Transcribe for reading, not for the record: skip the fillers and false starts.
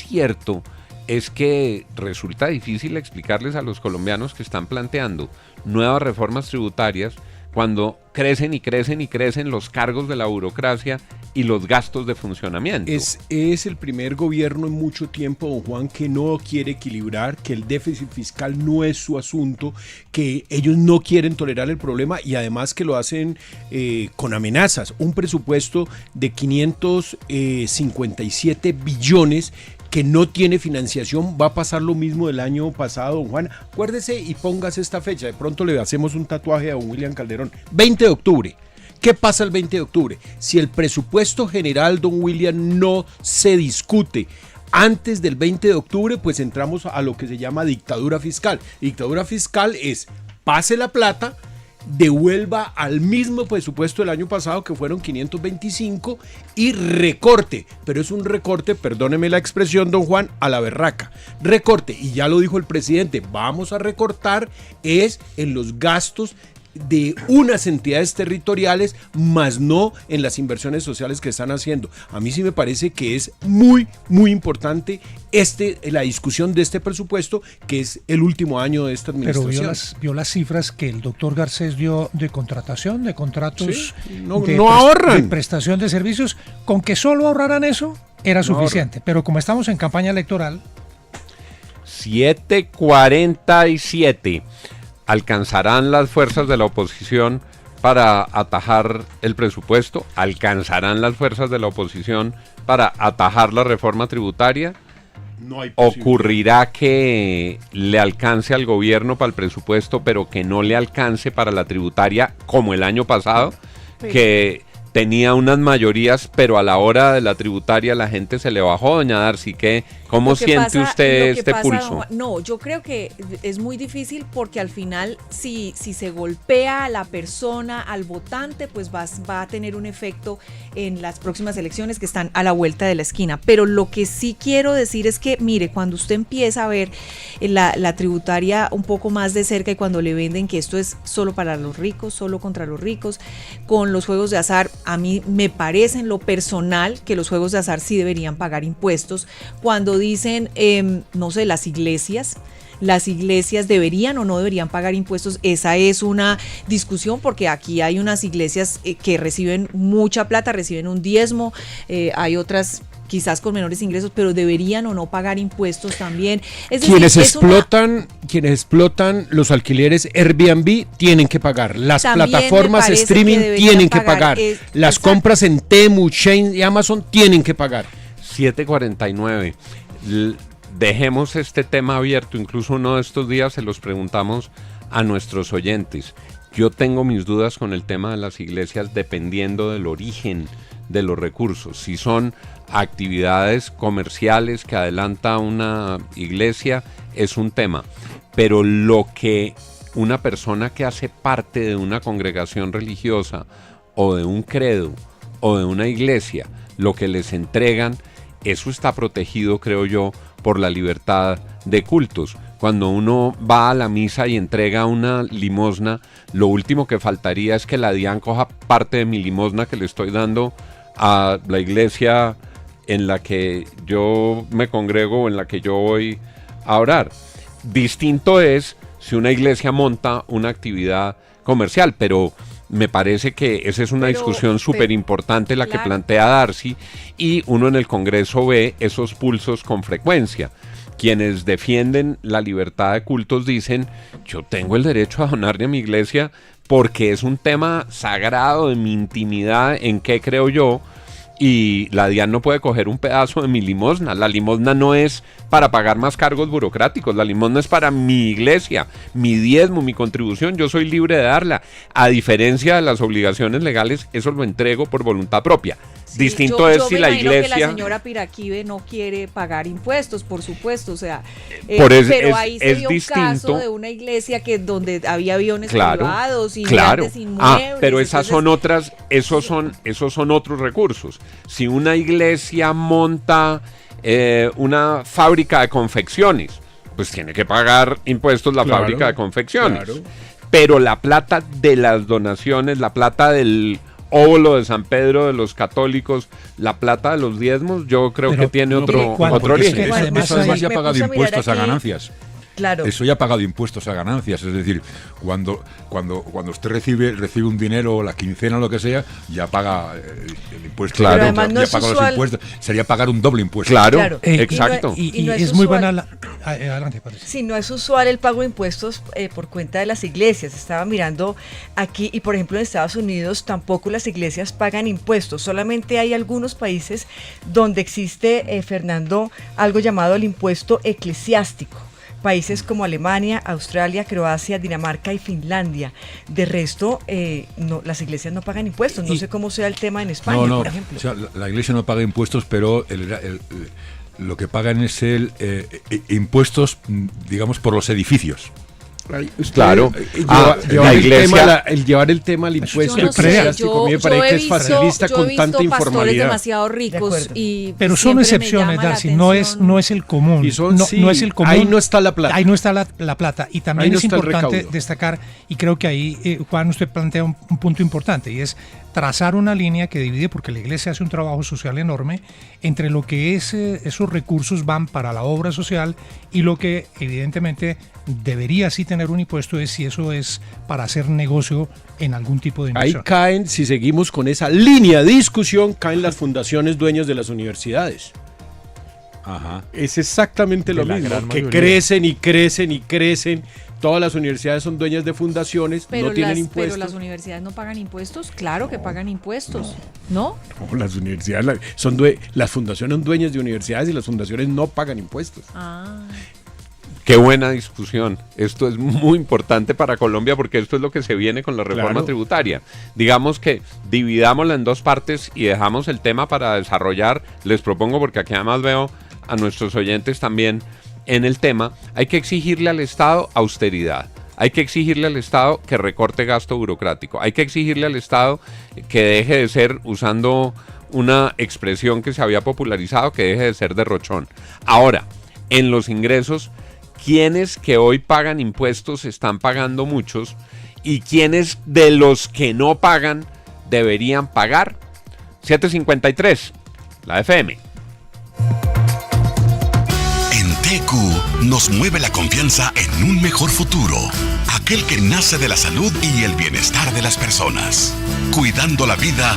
cierto es que resulta difícil explicarles a los colombianos que están planteando nuevas reformas tributarias cuando crecen y crecen y crecen los cargos de la burocracia y los gastos de funcionamiento. Es el primer gobierno en mucho tiempo, don Juan, que no quiere equilibrar, que el déficit fiscal no es su asunto, que ellos no quieren tolerar el problema y además que lo hacen con amenazas. Un presupuesto de 557 billones que no tiene financiación. Va a pasar lo mismo del año pasado, don Juan. Acuérdese y póngase esta fecha. De pronto le hacemos un tatuaje a don William Calderón. 20 de octubre. ¿Qué pasa el 20 de octubre? Si el presupuesto general, don William, no se discute antes del 20 de octubre, pues entramos a lo que se llama dictadura fiscal. Dictadura fiscal es pase la plata, devuelva al mismo presupuesto del año pasado, que fueron 525, y recorte, pero es un recorte, perdóneme la expresión, don Juan, a la berraca. Recorte, y ya lo dijo el presidente, vamos a recortar es en los gastos de unas entidades territoriales, más no en las inversiones sociales que están haciendo. A mí sí me parece que es muy, muy importante la discusión de este presupuesto, que es el último año de esta administración. Pero vio las cifras que el doctor Garcés dio de contratación, de contratos, sí, no ahorran. De prestación de servicios. Con que solo ahorraran eso era suficiente. Pero como estamos en campaña electoral... 7:47. ¿Alcanzarán las fuerzas de la oposición para atajar el presupuesto? ¿Alcanzarán las fuerzas de la oposición para atajar la reforma tributaria? No hay ¿Ocurrirá que le alcance al gobierno para el presupuesto, pero que no le alcance para la tributaria como el año pasado? Sí. Que tenía unas mayorías, pero a la hora de la tributaria la gente se le bajó, doña Darcy. ¿Cómo siente usted este pulso? No, yo creo que es muy difícil porque al final si se golpea a la persona, al votante, pues va a tener un efecto en las próximas elecciones que están a la vuelta de la esquina. Pero lo que sí quiero decir es que, mire, cuando usted empieza a ver la tributaria un poco más de cerca y cuando le venden que esto es solo para los ricos, solo contra los ricos, con los juegos de azar, a mí me parece en lo personal que los juegos de azar sí deberían pagar impuestos. Cuando dicen, no sé, las iglesias deberían o no deberían pagar impuestos, esa es una discusión porque aquí hay unas iglesias que reciben mucha plata, reciben un diezmo, hay otras quizás con menores ingresos, pero deberían o no pagar impuestos también. Es decir, quienes explotan los alquileres Airbnb tienen que pagar, las plataformas streaming tienen que pagar, las exacto. Compras en Temu, Shein y Amazon tienen que pagar. 7:49. Dejemos este tema abierto, incluso uno de estos días se los preguntamos a nuestros oyentes. Yo tengo mis dudas con el tema de las iglesias dependiendo del origen de los recursos. Si son actividades comerciales que adelanta una iglesia, es un tema. Pero lo que una persona que hace parte de una congregación religiosa o de un credo o de una iglesia, lo que les entregan, eso está protegido, creo yo, por la libertad de cultos. Cuando uno va a la misa y entrega una limosna, lo último que faltaría es que la DIAN coja parte de mi limosna que le estoy dando a la iglesia en la que yo me congrego o en la que yo voy a orar. Distinto es si una iglesia monta una actividad comercial, pero me parece que esa es una discusión súper importante la que plantea Darcy, y uno en el Congreso ve esos pulsos con frecuencia. Quienes defienden la libertad de cultos dicen, yo tengo el derecho a donarle a mi iglesia porque es un tema sagrado de mi intimidad, en qué creo yo, y la DIAN no puede coger un pedazo de mi limosna. La limosna no es para pagar más cargos burocráticos, la limosna es para mi iglesia, mi diezmo, mi contribución, yo soy libre de darla. A diferencia de las obligaciones legales, eso lo entrego por voluntad propia. Sí, distinto es si la iglesia... que la señora Piraquive no quiere pagar impuestos, por supuesto, o sea, pero ahí se dio distinto. Un caso de una iglesia donde había aviones privados y grandes inmuebles. Pero esas son otras, esos son otros recursos. Si una iglesia monta una fábrica de confecciones, pues tiene que pagar impuestos la fábrica de confecciones. Claro. Pero la plata de las donaciones, la plata del óvulo de San Pedro de los católicos, la plata de los diezmos, yo creo que tiene otro origen. Eso además ya ha pagado impuestos a ganancias. Claro. Eso ya ha pagado impuestos a ganancias, es decir, cuando usted recibe un dinero, la quincena o lo que sea, ya paga el impuesto. Claro. Ya, Pero además no es paga usual. los impuestos. Sería pagar un doble impuesto. Claro, Claro. exacto. Y no es muy usual. buena adelante, Patricia. Sí, no es usual el pago de impuestos por cuenta de las iglesias. Estaba mirando aquí y, por ejemplo, en Estados Unidos tampoco las iglesias pagan impuestos. Solamente hay algunos países donde existe, Fernando, algo llamado el impuesto eclesiástico. Países como Alemania, Australia, Croacia, Dinamarca y Finlandia. De resto, no, las iglesias no pagan impuestos. No sé cómo sea el tema en España, No, por ejemplo. o sea, la iglesia no paga impuestos, pero lo que pagan es impuestos, digamos, por los edificios. Claro. Llevar la iglesia... el llevar el tema al impuesto Yo no sé, eclesiástico, a mí me parece que es facilista con tanta pastores informalidad. demasiado De ricos acuerdo. y Pero son siempre me excepciones, llama la Darcy, no es atención. el común. Y son, no, sí, no es el común. ahí no está la plata. Ahí no está la plata. Y también Ahí no es está el importante recaudo. destacar, y creo que ahí, Juan, usted plantea un punto importante, y es trazar una línea que divide, porque la iglesia hace un trabajo social enorme, entre lo que es esos recursos van para la obra social y lo que evidentemente debería sí tener un impuesto es si eso es para hacer negocio en algún tipo de Ahí inversión. caen, si seguimos con esa línea de discusión, caen las fundaciones dueñas de las universidades. Ajá. Es exactamente lo De la mismo, gran que mayoría. crecen y crecen y crecen. Todas las universidades son dueñas de fundaciones, Pero, no tienen pero impuestos. las universidades no pagan impuestos, claro que pagan impuestos, ¿no? No, las universidades las fundaciones son dueñas de universidades y las fundaciones no pagan impuestos. Ah. Qué buena discusión. Esto es muy importante para Colombia porque esto es lo que se viene con la reforma Claro. tributaria. Digamos que dividámosla en dos partes y dejamos el tema para desarrollar. Les propongo, porque aquí además veo a nuestros oyentes también en el tema, hay que exigirle al Estado austeridad. Hay que exigirle al Estado que recorte gasto burocrático. Hay que exigirle al Estado que deje de ser, usando una expresión que se había popularizado, que deje de ser derrochón. Ahora, en los ingresos, quienes que hoy pagan impuestos están pagando muchos y quienes de los que no pagan deberían pagar. 753, la FM. En TQ nos mueve la confianza en un mejor futuro, aquel que nace de la salud y el bienestar de las personas, cuidando la vida,